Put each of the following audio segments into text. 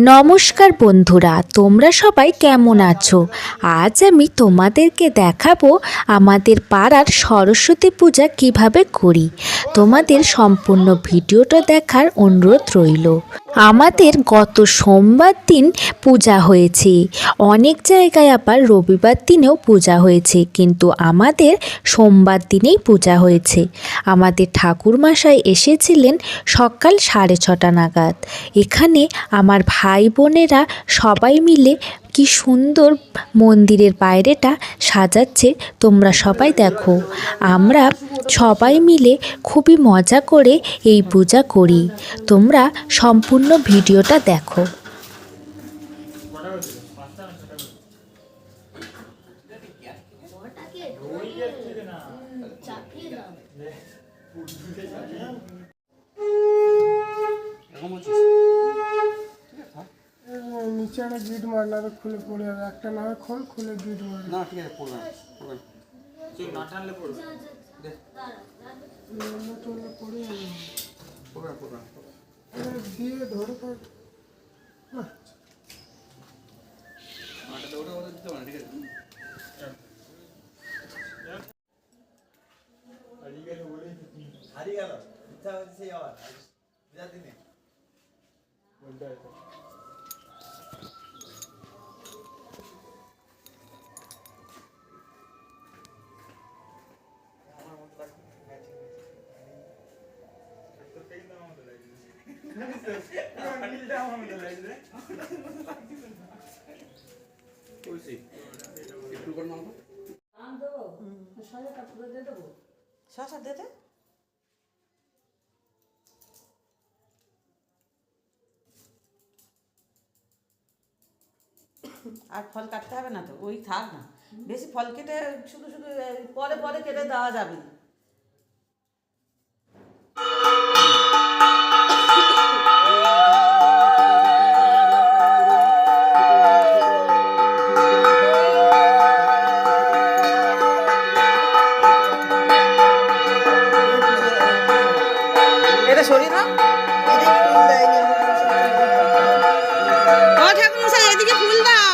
নমস্কার বন্ধুরা, তোমরা সবাই কেমন আছো? আজ আমি তোমাদেরকে দেখাবো আমাদের পাড়ার সরস্বতী পূজা কিভাবে করি। তোমাদের সম্পূর্ণ ভিডিওটা দেখার অনুরোধ রইল। আমাদের গত সোমবার দিন পূজা হয়েছে, অনেক জায়গায় আবার রবিবার দিনেও পূজা হয়েছে, কিন্তু আমাদের সোমবার দিনেই পূজা হয়েছে। আমাদের ঠাকুরমশাই এসেছিলেন সকাল 6:30 নাগাদ। এখানে আমার ভাই বোনেরা সবাই মিলে কি সুন্দর মন্দিরের বাইরেটা সাজাচ্ছে, তোমরা সবাই দেখো। আমরা সবাই মিলে খুবই মজা করে এই পূজা করি। তোমরা সম্পূর্ণ ভিডিওটা দেখো। নিচে একটা গিট মার না তো খুলে পড়ে যাবে, একটা না খোল খুলে গিট মার না। ঠিক আছে, পড়বে ঠিক না টানলে পড়বে। দেখ টুললে পড়ে যাবে, পড়বে দিয়ে ধরে তো মাটা দৌড়ে ওদের দিতে পারে। ঠিক আছে, হারিয়ে গেল ইচ্ছা হচ্ছে সেই আবার যা দিনে একটু করে নাও। শশা দিতে আর ফল কাটতে হবে না তো, ওই থাক না। বেশি ফল কেটে শুধু শুধু পরে পরে কেটে দেওয়া যাবে। এটা সরিয়ে দাও। ও ঠাকুর মশাই, এদিকে ফুল দাও।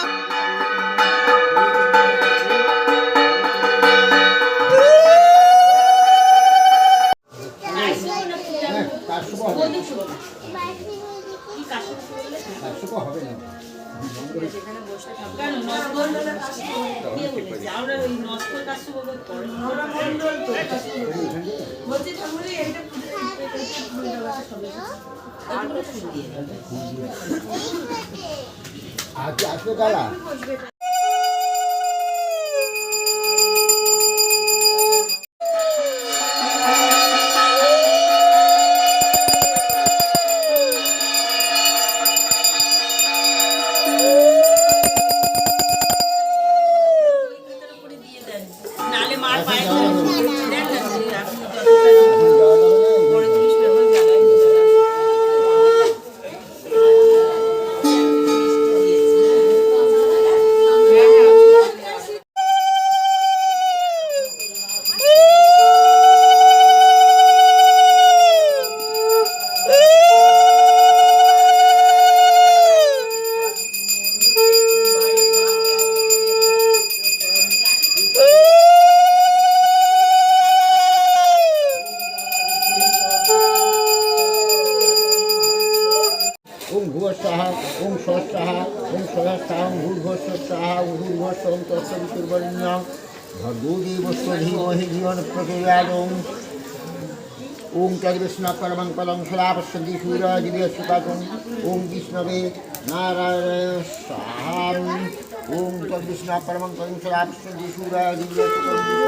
আসবে কালা নালে মার পায়ে ওম ভুবস্বাহ ওম স্বস্বাহ ওম স্বস্বাহ ওম ভূর্ভস্বাহ ওম ভূর্ভস্ব ওম তৎসবিতুর্বরেণ্যং ভর্গো দেবস্য ধীমহি জীবন প্রচোদয়াৎ। ওম তদ্বিষ্ণু পরমং পদং সদাপশ্যন্তি সূর্যদিব্য সুকাকং। ওম বিষ্ণবে নারায়ণ স্বাহা। ওম তদ্বিষ্ণু পরমং পদং সদাপশ্যন্তি সূর্যদিব্য সুকাকং।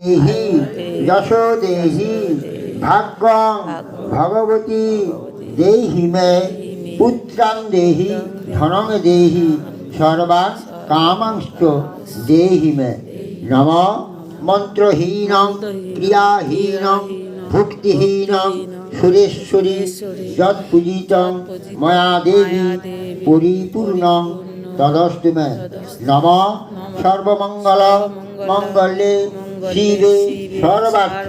দেহি যশো দেহি ভাগ্যং ভগবতী দেহি মে পুত্রাং দেহি ধনং দেহি সর্বান কামাংশ্চ দেহি মে নম মন্ত্রহীনং ক্রিয়াহীনং ভক্তিহীনং সুরেশ্বরী যৎপূজিতং ময়া দেবী পরিপূর্ণং তদস্তু মে নম সর্বমঙ্গল মঙ্গলে শিবে সর্বার্থ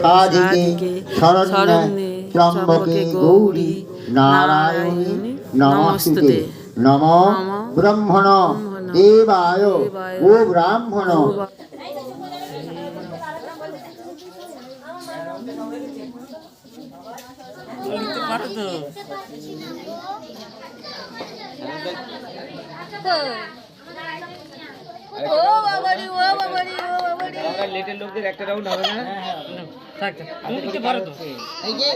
সাধিকে শরণ্যে ত্র্যম্বকে গৌরী নারায়ণী নমস্তুতে নম ব্রহ্মণ দেবায় ও ব্রাহ্মণ লেটের লোকদের একটা রাউন্ড হবে না? এই যে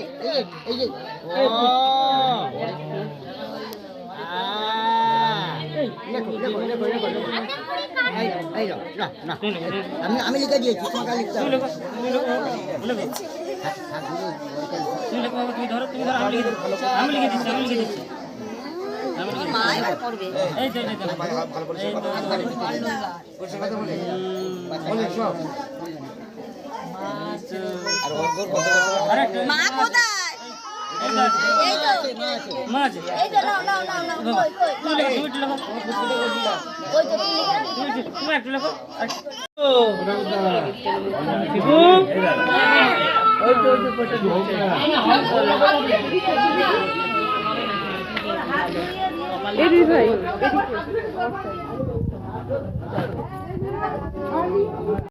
আমি লিখে দিয়েছি তোমাকে লিখতে হবে। মা কোথায়? এই তো এই তো নাও নাও নাও নাও কই কই ওই তো তুমি একটু লেখো এদি ভাই